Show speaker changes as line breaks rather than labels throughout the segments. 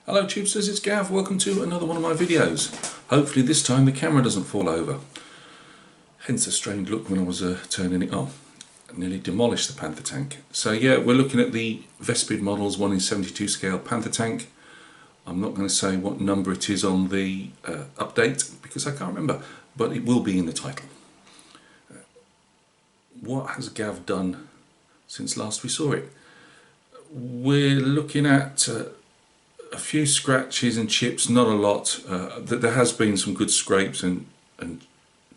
Hello Tubesters, it's Gav. Welcome to another one of my videos. Hopefully this time the camera doesn't fall over. Hence the strange look when I was turning it on. I nearly demolished the Panther tank. So yeah, we're looking at the Vespid models 1 in 72 scale Panther tank. I'm not going to say what number it is on the update because I can't remember, but it will be in the title. What has Gav done since last we saw it? We're looking at a few scratches and chips, not a lot. There has been some good scrapes and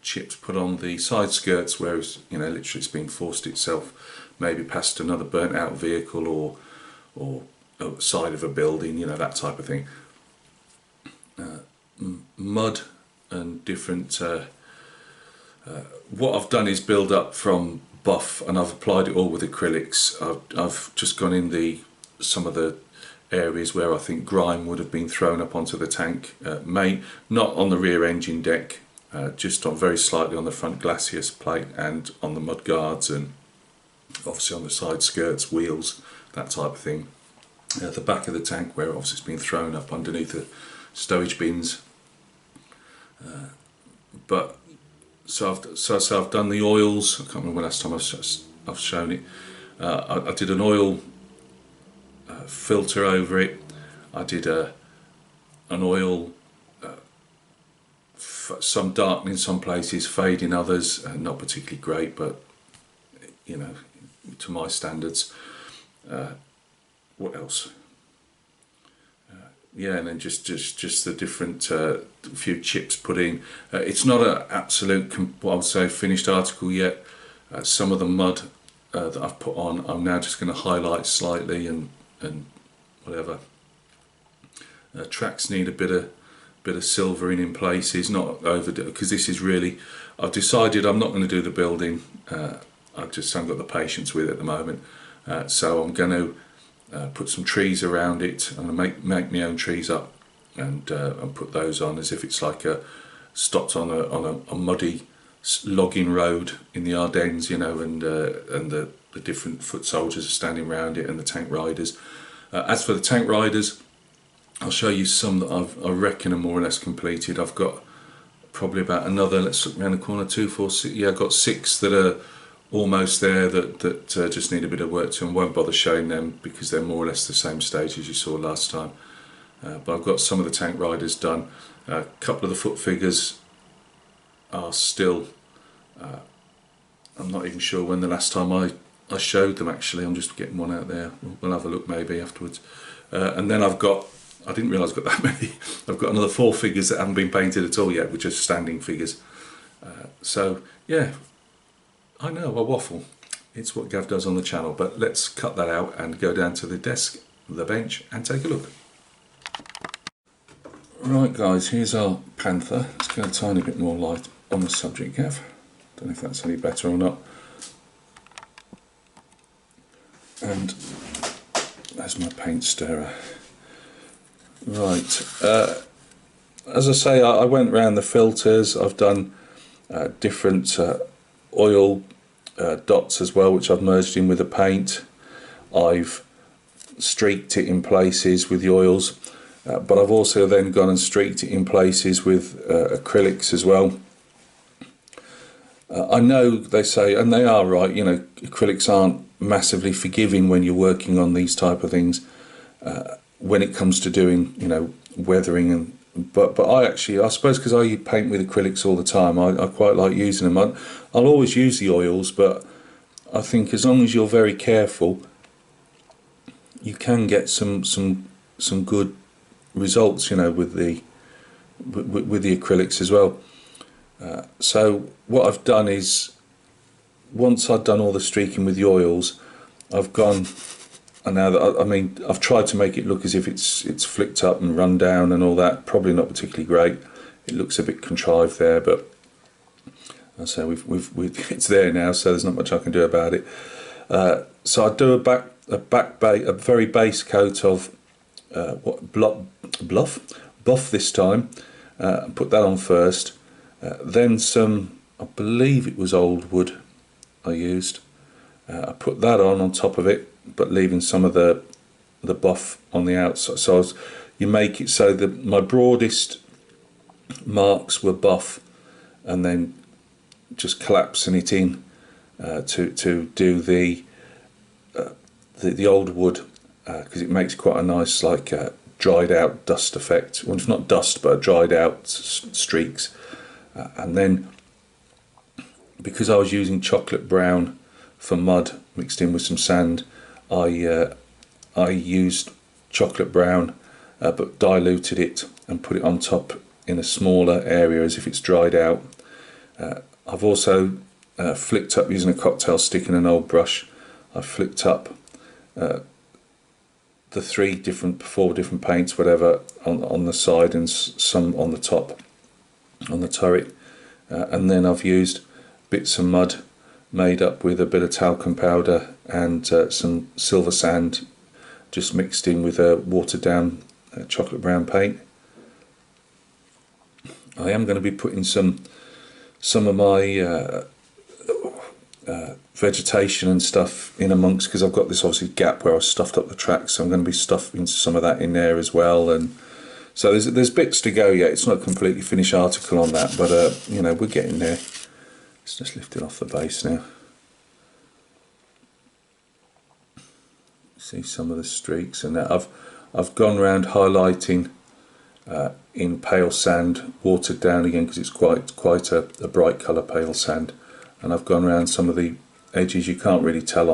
chips put on the side skirts, whereas literally it's been forced itself, maybe past another burnt out vehicle or side of a building, that type of thing. Mud and different. What I've done is build up from buff, and I've applied it all with acrylics. I've just gone in some of the areas where I think grime would have been thrown up onto the tank, not on the rear engine deck, just on very slightly on the front glacis plate and on the mud guards, and obviously on the side skirts, wheels, that type of thing. The back of the tank where obviously it's been thrown up underneath the stowage bins. So I've done the oils. I can't remember last time I've shown it. I did an oil filter over it. I did an oil, some darkening some places, fade in others, not particularly great, but to my standards. What else? Yeah, and then just the different few chips put in. It's not an absolute, what I would say, finished article yet. Some of the mud that I've put on, I'm now just going to highlight slightly and whatever. Tracks need a bit of silvering in places, not overdo, because this is really, I've decided I'm not going to do the building. I just haven't got the patience with it at the moment. So I'm going to put some trees around it, and make my own trees up and put those on as if it's like stopped on a muddy logging road in the Ardennes, and the different foot soldiers are standing around it, and the tank riders. As for the tank riders, I'll show you some that I reckon are more or less completed. I've got probably about another, let's look around the corner, 2, 4, 6, yeah, I've got 6 that are almost there that just need a bit of work to, and won't bother showing them because they're more or less the same stage as you saw last time. But I've got some of the tank riders done. A couple of the foot figures are still, I'm not even sure when the last time I showed them actually. I'm just getting one out there. We'll have a look maybe afterwards. And then I didn't realise I've got that many. I've got another 4 figures that haven't been painted at all yet, which are standing figures. So yeah, I know I waffle. It's what Gav does on the channel, but let's cut that out and go down to the desk, the bench, and take a look. Right guys, here's our Panther. Let's get a tiny bit more light on the subject, Gav. Don't know if that's any better or not. And there's my paint stirrer. Right, as I say, I went round the filters. I've done different oil dots as well, which I've merged in with the paint. I've streaked it in places with the oils, but I've also then gone and streaked it in places with acrylics as well. I know they say, and they are right, acrylics aren't massively forgiving when you're working on these type of things when it comes to doing weathering, but I suppose because I paint with acrylics all the time, I quite like using them. I'll always use the oils, but I think as long as you're very careful, you can get some good results, with the acrylics as well. So what I've done is, once I've done all the streaking with the oils, I've gone, and now that I've tried to make it look as if it's flicked up and run down and all that. Probably not particularly great. It looks a bit contrived there, but so it's there now, so there's not much I can do about it. So I do a very base coat of buff this time. Put that on first. Then some, I believe it was old wood I used. I put that on top of it, but leaving some of the the buff on the outside. So you make it so that my broadest marks were buff, and then just collapsing it in to do the old wood, because it makes quite a nice like dried out dust effect. Well, it's not dust, but dried out streaks. And then because I was using chocolate brown for mud mixed in with some sand, I used chocolate brown but diluted it and put it on top in a smaller area as if it's dried out. I've also flicked up using a cocktail stick and an old brush. I flicked up the four different paints, whatever, on the side and some on the top, on the turret, and then I've used bits of mud made up with a bit of talcum powder and some silver sand, just mixed in with a watered down chocolate brown paint. I am going to be putting some of my vegetation and stuff in amongst, because I've got this obviously gap where I stuffed up the tracks, so I'm going to be stuffing some of that in there as well. And so there's bits to go yet. It's not a completely finished article on that, but you know, we're getting there. Let's just lift it off the base now. See some of the streaks, and I've gone around highlighting in pale sand, watered down again because it's quite a bright colour pale sand, and I've gone around some of the edges. You can't really tell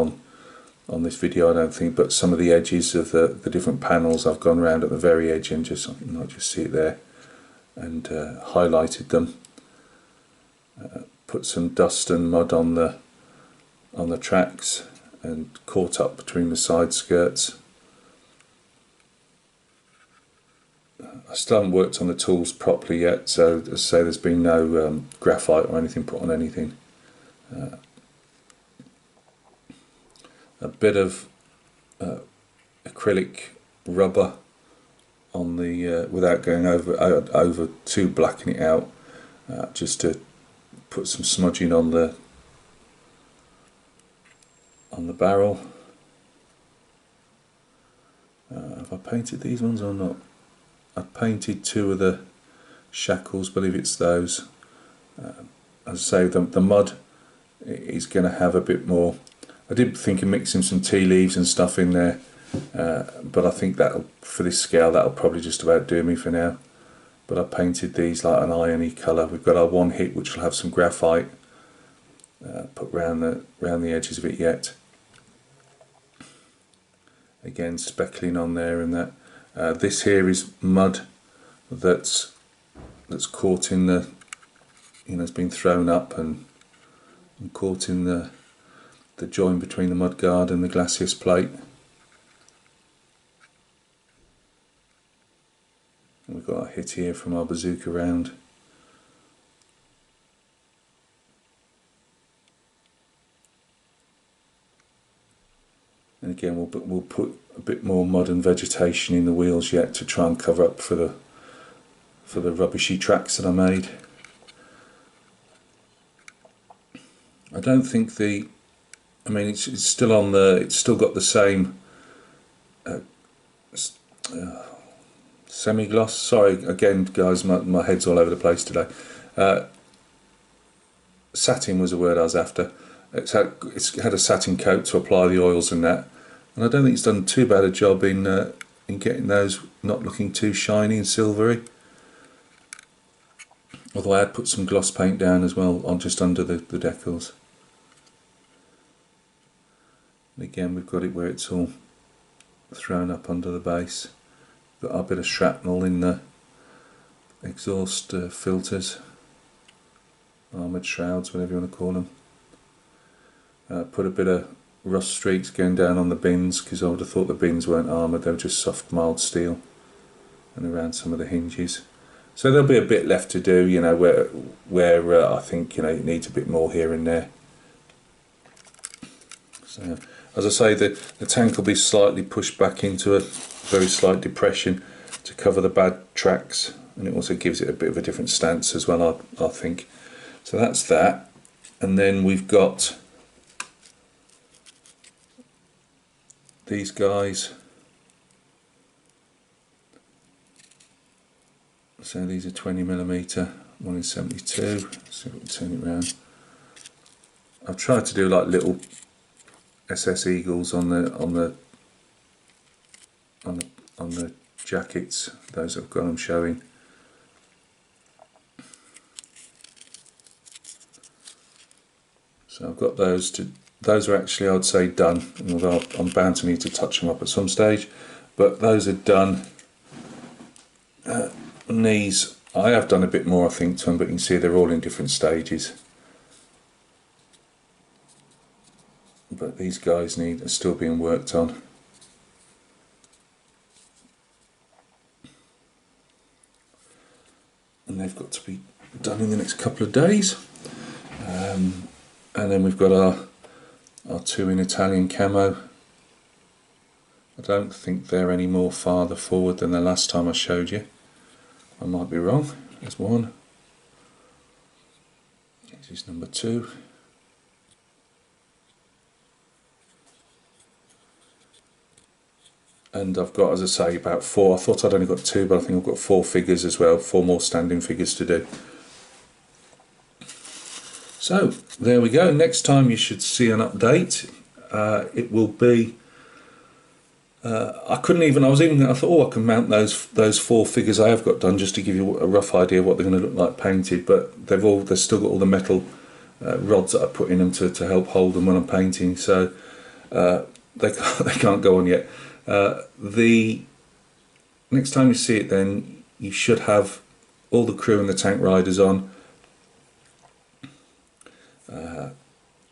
on this video, I don't think, but some of the edges of the different panels I've gone around at the very edge and just see it there, and highlighted them. Put some dust and mud on the tracks and caught up between the side skirts. I still haven't worked on the tools properly yet, so as I say, there's been no graphite or anything put on anything. A bit of acrylic rubber on the without going over too blacking it out, just to put some smudging on the barrel. Have I painted these ones or not? I painted two of the shackles, I believe it's those. As I say, the mud is going to have a bit more. I did think of mixing some tea leaves and stuff in there, but I think that'll, for this scale, that'll probably just about do me for now. But I painted these like an irony colour. We've got our one hit which will have some graphite put round the edges of it yet. Again, speckling on there, and that. This here is mud that's caught in the, it's been thrown up and caught in the join between the mud guard and the glacis plate. And we've got a hit here from our bazooka round. And again, we'll put a bit more mud and vegetation in the wheels yet to try and cover up for the rubbishy tracks that I made. I don't think it's still on it's still got the same semi-gloss. Sorry again guys, my head's all over the place today. Satin was the word I was after. It's had a satin coat to apply the oils and that, and I don't think it's done too bad a job in getting those not looking too shiny and silvery. Although I had put some gloss paint down as well on just under the decals. And again, we've got it where it's all thrown up under the base. Got our bit of shrapnel in the exhaust filters, armoured shrouds, whatever you want to call them. Put a bit of rust streaks going down on the bins, because I would have thought the bins weren't armoured, they were just soft mild steel, and around some of the hinges. So there'll be a bit left to do, where I think it needs a bit more here and there. So as I say, the tank will be slightly pushed back into a very slight depression to cover the bad tracks, and it also gives it a bit of a different stance as well, I think. So that's that, and then we've got these guys. So these are 20mm, one in 72. Let's see if we can turn it around. I've tried to do like little SS Eagles on the jackets, those I've got them showing. So I've got those are actually, I'd say, done, although I'm bound to need to touch them up at some stage, but those are done. And these, I have done a bit more I think to them, but you can see they're all in different stages. But these guys are still being worked on. And they've got to be done in the next couple of days. And then we've got our two in Italian camo. I don't think they're any more farther forward than the last time I showed you. I might be wrong. There's one. This is number 2. And I've got, as I say, about 4. I thought I'd only got 2, but I think I've got 4 figures as well, 4 more standing figures to do. So there we go. Next time you should see an update. It will be. I thought, oh, I can mount those 4 figures I have got done just to give you a rough idea of what they're going to look like painted. But they've still got all the metal rods that I put in them to help hold them when I'm painting. So they can't go on yet. The next time you see it, then you should have all the crew and the tank riders on,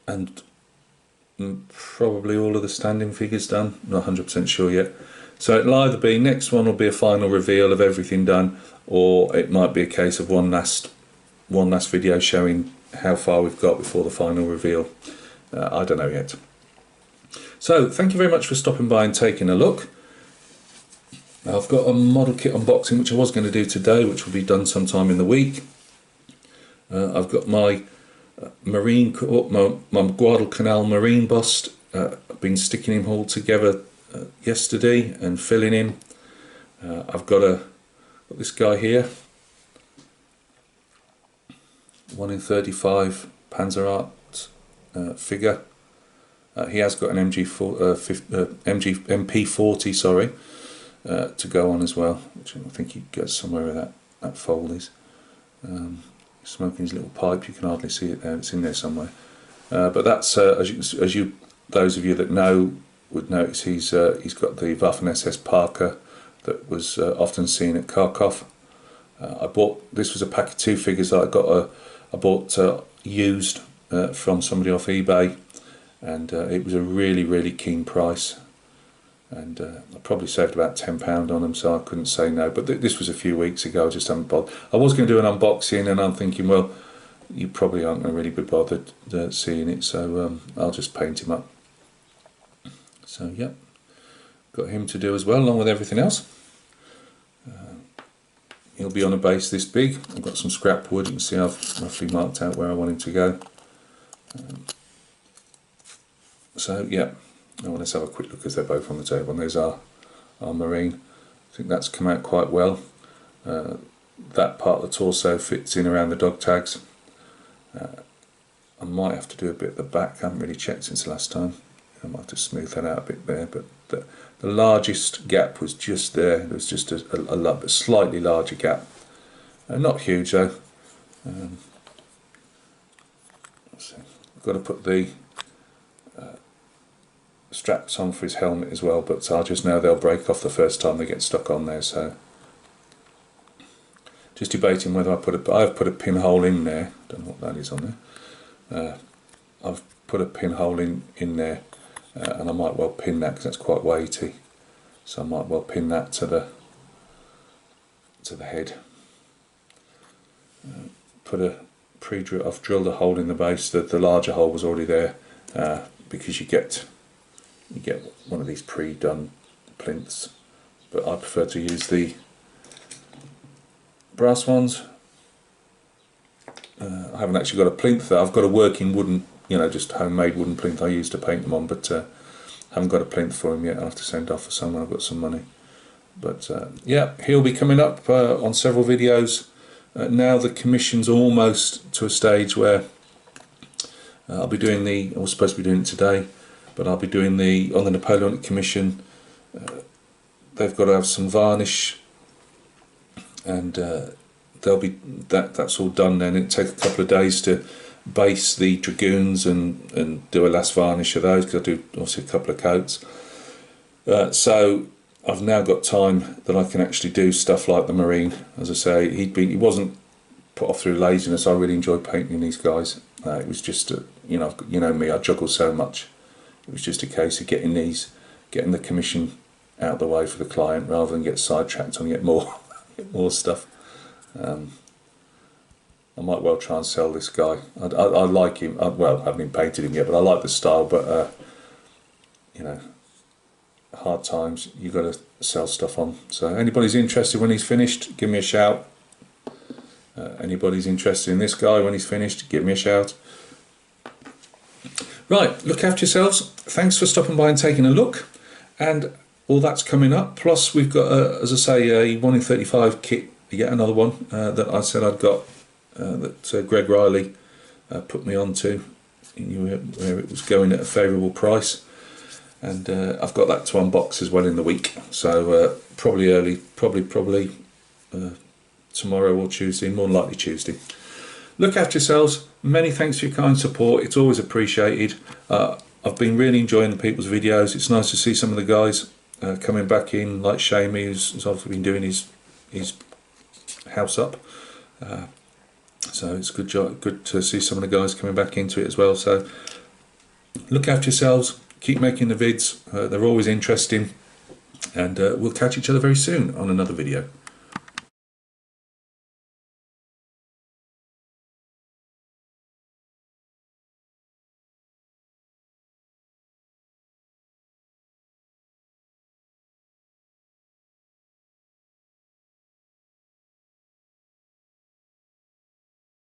and probably all of the standing figures done. Not 100% sure yet. So it'll either be, next one will be a final reveal of everything done, or it might be a case of one last video showing how far we've got before the final reveal. I don't know yet. So thank you very much for stopping by and taking a look. I've got a model kit unboxing which I was going to do today, which will be done sometime in the week. I've got my my Guadalcanal marine bust. I've been sticking him all together yesterday and filling him. I've got this guy here, 1 in 35 Panther Ausf figure. He has got an MP40, sorry, to go on as well, which I think he goes somewhere where that fold is. Smoking his little pipe, you can hardly see it there, it's in there somewhere. But that's, those of you that know would notice he's got the Waffen SS Parker that was often seen at Kharkov. This was a pack of 2 figures that I bought used from somebody off eBay. And it was a really keen price, and I probably saved about £10 on them, so I couldn't say no. But this was a few weeks ago. I just haven't bothered. I was going to do an unboxing, and I'm thinking, well, you probably aren't going to really be bothered seeing it, so I'll just paint him up. So yeah, got him to do as well, along with everything else. He'll be on a base this big. I've got some scrap wood. You can see I've roughly marked out where I want him to go. So yeah, now let's have a quick look as they're both on the table. And there's our marine. I think that's come out quite well. That part of the torso fits in around the dog tags. I might have to do a bit at the back. I haven't really checked since the last time. I might have to smooth that out a bit there. But the largest gap was just there. There was just a slightly larger gap. Not huge though. Let's see. I've got to put the straps on for his helmet as well, but I just know they'll break off the first time they get stuck on there, so just debating whether I've put a pinhole in there. Don't know what that is on there. I've put a pinhole in there, and I might well pin that because that's quite weighty, so I might well pin that to the head. I've drilled a hole in the base. The larger hole was already there, because you get one of these pre-done plinths, but I prefer to use the brass ones. I haven't actually got a plinth there. I've got a working wooden, just homemade wooden plinth I use to paint them on, but I haven't got a plinth for them yet. I'll have to send off for some when I've got some money. But yeah, he'll be coming up on several videos. Now the commission's almost to a stage where I'll be doing I was supposed to be doing it today, but I'll be doing on the Napoleonic commission. They've got to have some varnish, and that's all done then. It'll take a couple of days to base the dragoons and do a last varnish of those, because I do obviously a couple of coats. So I've now got time that I can actually do stuff like the Marine. As I say, he wasn't put off through laziness. I really enjoyed painting these guys. It was just you know me, I juggle so much. It was just a case of getting the commission out of the way for the client, rather than get sidetracked and get more stuff. I might well try and sell this guy. I like him. Well, I haven't even painted him yet, but I like the style. But you know, hard times, you've got to sell stuff on. So anybody's interested when he's finished, give me a shout. Anybody's interested in this guy when he's finished, give me a shout. Right, look after yourselves. Thanks for stopping by and taking a look. And all that's coming up. Plus we've got, as I say, a 1 in 35 kit, yet another one that I said I'd got, that Greg Riley put me onto, where it was going at a favourable price. And I've got that to unbox as well in the week. So probably tomorrow or Tuesday, more than likely Tuesday. Look after yourselves. Many thanks for your kind support. It's always appreciated. I've been really enjoying the people's videos. It's nice to see some of the guys coming back in, like Shamey, who's obviously been doing his house up. So it's good to see some of the guys coming back into it as well. So look after yourselves. Keep making the vids. They're always interesting. And we'll catch each other very soon on another video.